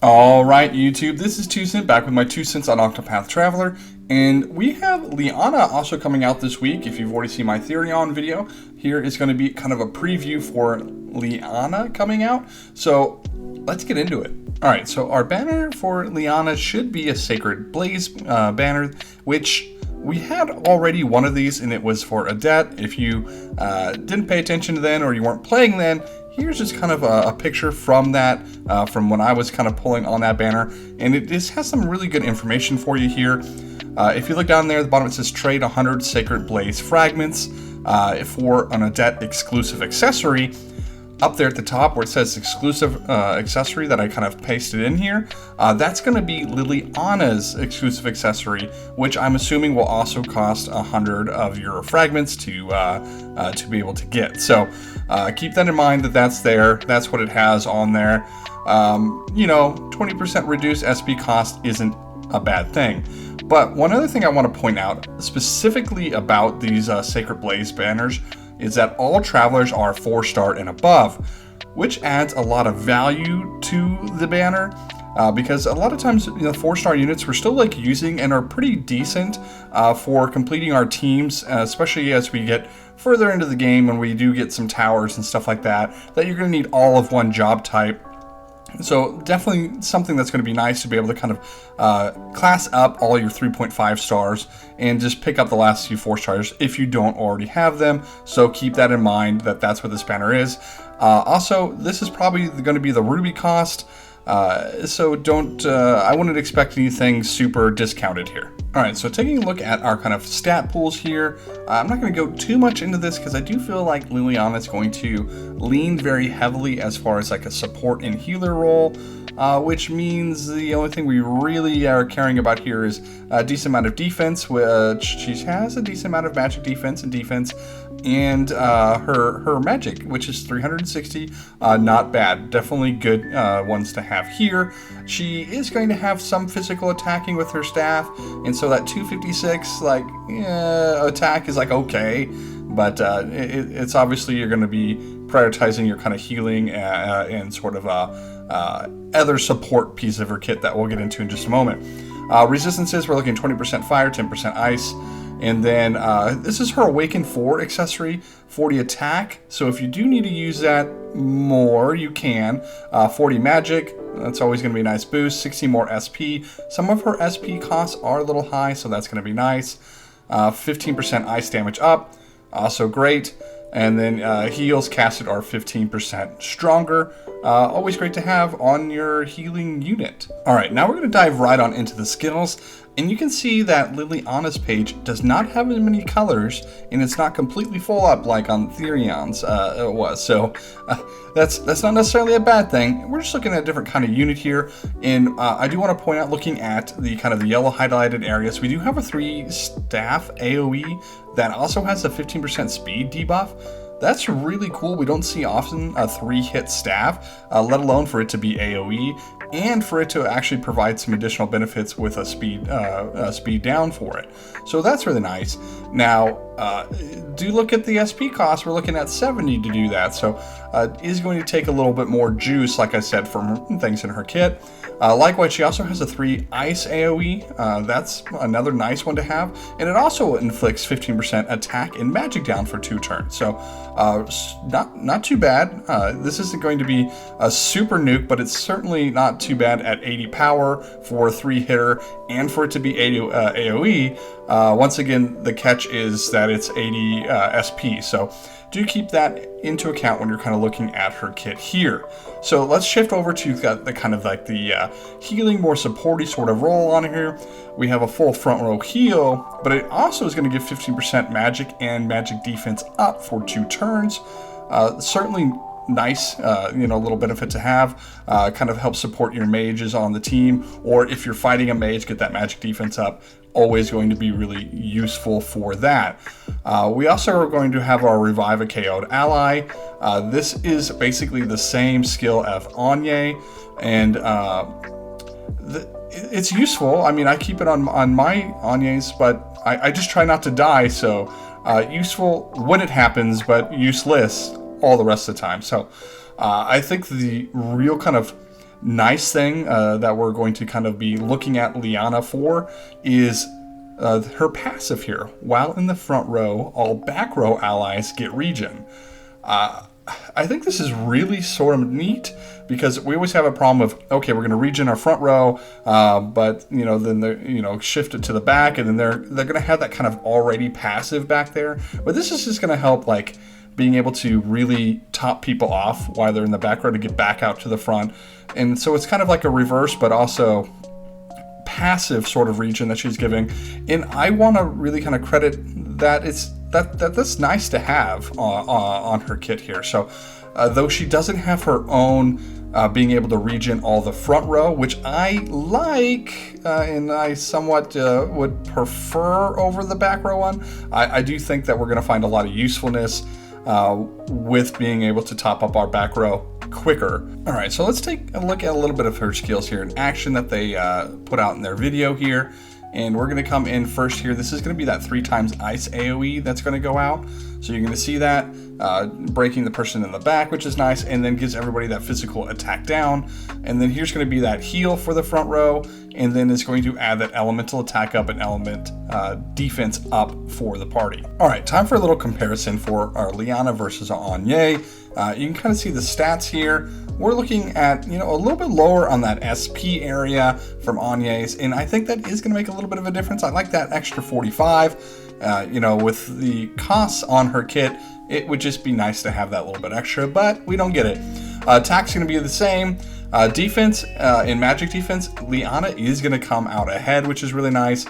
Alright YouTube, this is 2 Cent back with my 2 cents on Octopath Traveler, and we have Lianna also coming out this week. If you've already seen my theory on video, here is going to be kind of a preview for Lianna coming out, so let's get into it. Alright, so our banner for Lianna should be a Sacred Blaze banner, which we had already one of these, and it was for Adet. If you didn't pay attention to then, or you weren't playing then, here's just kind of a picture from that, from when I was kind of pulling on that banner, and it just has some really good information for you here. If you look down there at the bottom, it says trade 100 Sacred Blaze fragments for an Adet exclusive accessory. Up there at the top where it says exclusive accessory that I kind of pasted in here, that's going to be Lianna's exclusive accessory, which I'm assuming will also cost 100 of your fragments to be able to get. So keep that in mind that that's there. That's what it has on there. 20% reduced SP cost isn't a bad thing. But one other thing I want to point out specifically about these Sacred Blaze banners is that all travelers are 4-star and above, which adds a lot of value to the banner, because a lot of times 4-star units we're still using and are pretty decent for completing our teams, especially as we get further into the game when we do get some towers and stuff like that you're going to need all of one job type. So definitely something that's going to be nice to be able to kind of class up all your 3.5 stars and just pick up the last few 4 stars if you don't already have them. So keep that in mind that that's what this banner is. Also, this is probably going to be the ruby cost. So don't, I wouldn't expect anything super discounted here. Alright, so taking a look at our kind of stat pools here, I'm not going to go too much into this because I do feel like Lianna is going to lean very heavily as far as a support and healer role, which means the only thing we really are caring about here is a decent amount of defense, which she has a decent amount of magic defense and her magic, which is 360, not bad. Definitely good ones to have here. She is going to have some physical attacking with her staff, and so that 256 attack is okay, but it's obviously you're going to be prioritizing your kind of healing and sort of other support piece of her kit that we'll get into in just a moment. Resistances, we're looking 20% fire, 10% ice. And then this is her Awaken 4 accessory, 40 attack. So if you do need to use that more, you can. 40 magic, that's always going to be a nice boost. 60 more SP. Some of her SP costs are a little high, so that's going to be nice. 15% ice damage up, also great. And then heals casted are 15% stronger. Always great to have on your healing unit. Alright, now we're going to dive right on into the Skittles. And you can see that Lianna's page does not have as many colors, and it's not completely full up like on Therion's it was. So that's not necessarily a bad thing. We're just looking at a different kind of unit here. And I do want to point out, looking at the kind of the yellow highlighted areas, we do have a 3-staff AoE that also has a 15% speed debuff. That's really cool. We don't see often a 3-hit staff, let alone for it to be AoE, and for it to actually provide some additional benefits with a speed down for it. So that's really nice. Now, do look at the SP cost. We're looking at 70 to do that, so it is going to take a little bit more juice, like I said, from things in her kit. Likewise, she also has a 3 ice AoE. That's another nice one to have, and it also inflicts 15% attack and magic down for 2 turns. So not too bad. This isn't going to be a super nuke, but it's certainly not too bad at 80 power for a 3-hitter, and for it to be AoE. Once again, the catch is that it's 80 SP, so do keep that into account when you're kind of looking at her kit here. So let's shift over to the kind of the healing, more supporty sort of role on here. We have a full front row heal, but it also is going to give 15% magic and magic defense up for 2 turns. Certainly nice, little benefit to have. Kind of help support your mages on the team, or if you're fighting a mage, get that magic defense up. Always going to be really useful for that. We also are going to have our Revive a KO'd ally. This is basically the same skill as Anya, and it's useful. I mean, I keep it on my Anyas, but I just try not to die, so useful when it happens, but useless all the rest of the time. So I think the real kind of nice thing that we're going to kind of be looking at Lianna for is her passive here. While in the front row, all back row allies get regen. I think this is really sort of neat because we always have a problem of, okay, we're going to regen our front row, but then they shift it to the back, and then they're going to have that kind of already passive back there. But this is just going to help like being able to really top people off while they're in the back row to get back out to the front. And so it's kind of like a reverse, but also passive sort of regen that she's giving. And I want to really kind of credit that that's nice to have on her kit here. So though she doesn't have her own being able to regen all the front row, which I like and I somewhat would prefer over the back row one, I do think that we're going to find a lot of usefulness with being able to top up our back row quicker. All right, so let's take a look at a little bit of her skills here in action that they put out in their video here. And we're going to come in first here. This is going to be that 3x ice AoE that's going to go out. So you're going to see that breaking the person in the back, which is nice, and then gives everybody that physical attack down. And then here's going to be that heal for the front row, and then it's going to add that elemental attack up and element defense up for the party. All right, time for a little comparison for our Lianna versus our Agnes. You can kind of see the stats here. We're looking at, a little bit lower on that SP area from Agnes, and I think that is going to make a little bit of a difference. I like that extra 45. With the costs on her kit, it would just be nice to have that little bit extra, but we don't get it. Attack's going to be the same. Defense, in magic defense, Lianna is going to come out ahead, which is really nice.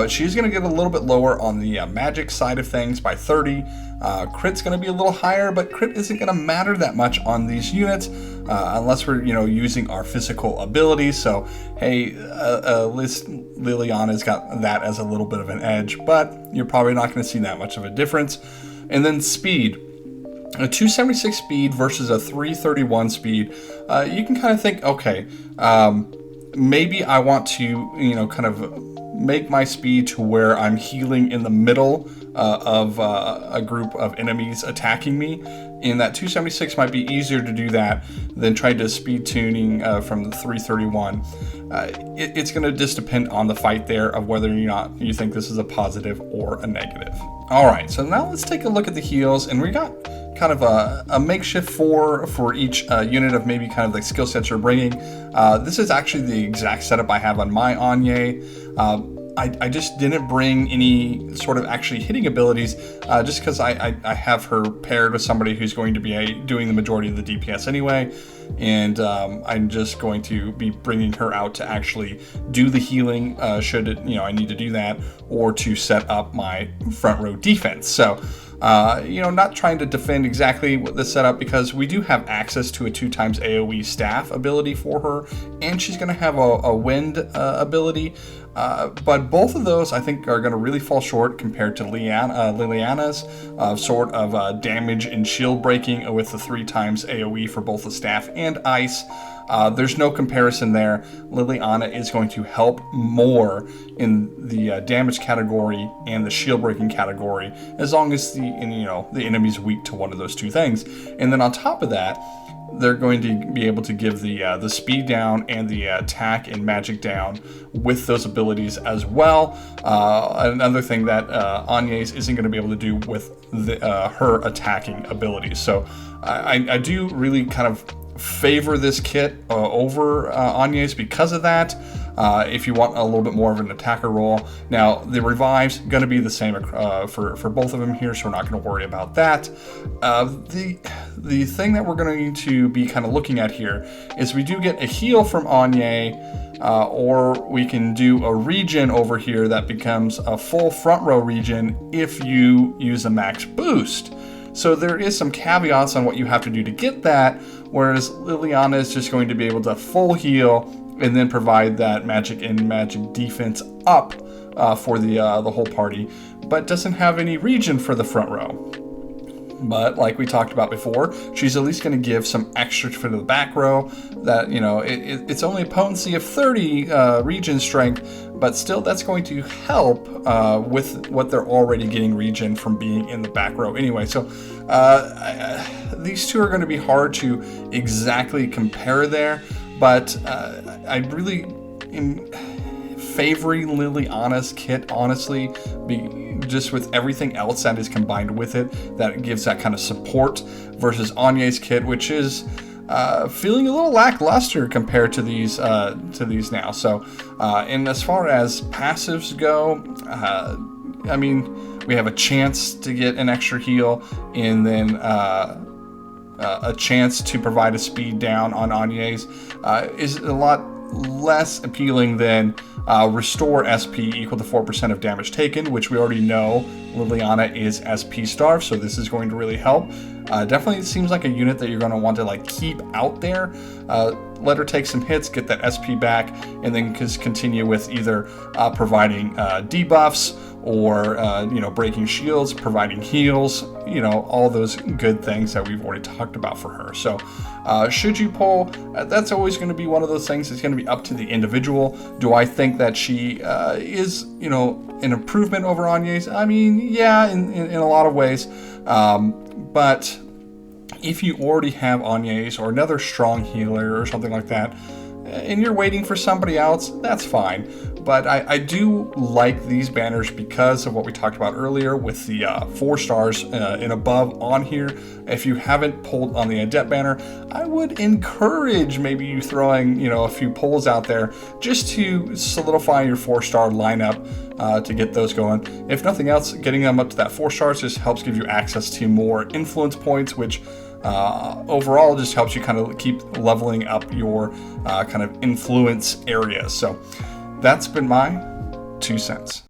She's going to get a little bit lower on the magic side of things by 30. Crit's going to be a little higher, but crit isn't going to matter that much on these units unless we're using our physical abilities. So hey, Liliana's got that as a little bit of an edge, but you're probably not going to see that much of a difference. And then speed. A 276 speed versus a 331 speed. You can kind of think, okay, maybe I want to, kind of make my speed to where I'm healing in the middle of a group of enemies attacking me. And that 276 might be easier to do that than try to speed tuning from the 331. It's going to just depend on the fight there of whether or not you think this is a positive or a negative. All right, so now let's take a look at the heals, and we got kind of a makeshift for each unit of maybe kind of like skill sets you're bringing. This is actually the exact setup I have on my Agnes. I just didn't bring any sort of actually hitting abilities just because I have her paired with somebody who's going to be doing the majority of the DPS anyway. And I'm just going to be bringing her out to actually do the healing should it, I need to do that, or to set up my front row defense. So not trying to defend exactly what this setup, because we do have access to a 2x AoE staff ability for her, and she's going to have a wind ability. But both of those I think are going to really fall short compared to Liliana's sort of damage and shield breaking with the 3x AoE for both the staff and ice. There's no comparison there. Liliana is going to help more in the damage category and the shield breaking category, as long as the enemy's weak to one of those two things. And then on top of that, they're going to be able to give the speed down and the attack and magic down with those abilities as well. Another thing that Agnes isn't going to be able to do with her attacking abilities. So I do really kind of favor this kit over Agnes because of that. If you want a little bit more of an attacker role. Now, the revive's going to be the same for both of them here, so we're not going to worry about that. The thing that we're going to be kind of looking at here is we do get a heal from Agnes, or we can do a regen over here that becomes a full front row regen if you use a max boost. So there is some caveats on what you have to do to get that, whereas Liliana is just going to be able to full heal and then provide that magic and magic defense up for the whole party, but doesn't have any regen for the front row. But like we talked about before, she's at least going to give some extra for the back row. That it's only a potency of 30 regen strength, but still that's going to help with what they're already getting regen from being in the back row anyway. So these two are going to be hard to exactly compare there. but I really am favoring Lianna's kit, honestly, just with everything else that is combined with it, that gives that kind of support, versus Agnes' kit, which is feeling a little lackluster compared to these now. So, and as far as passives go, I mean, we have a chance to get an extra heal, and then a chance to provide a speed down on Agnes is a lot less appealing than restore SP equal to 4% of damage taken, which we already know Lianna is SP starved, so this is going to really help. Definitely seems like a unit that you're going to want to like keep out there. Let her take some hits, get that SP back, and then just continue with either providing debuffs or breaking shields, providing heals, all those good things that we've already talked about for her. So should you pull, that's always going to be one of those things. It's going to be up to the individual. Do I think that she is an improvement over Agnes? I mean, yeah, in a lot of ways, but if you already have Agnes or another strong healer or something like that, and you're waiting for somebody else, that's fine. But I do like these banners because of what we talked about earlier with the 4 stars and above on here. If you haven't pulled on the Adept banner, I would encourage maybe you throwing a few pulls out there just to solidify your 4-star lineup to get those going. If nothing else, getting them up to that 4 stars just helps give you access to more influence points, which overall just helps you kind of keep leveling up your kind of influence areas. So that's been my 2 cents.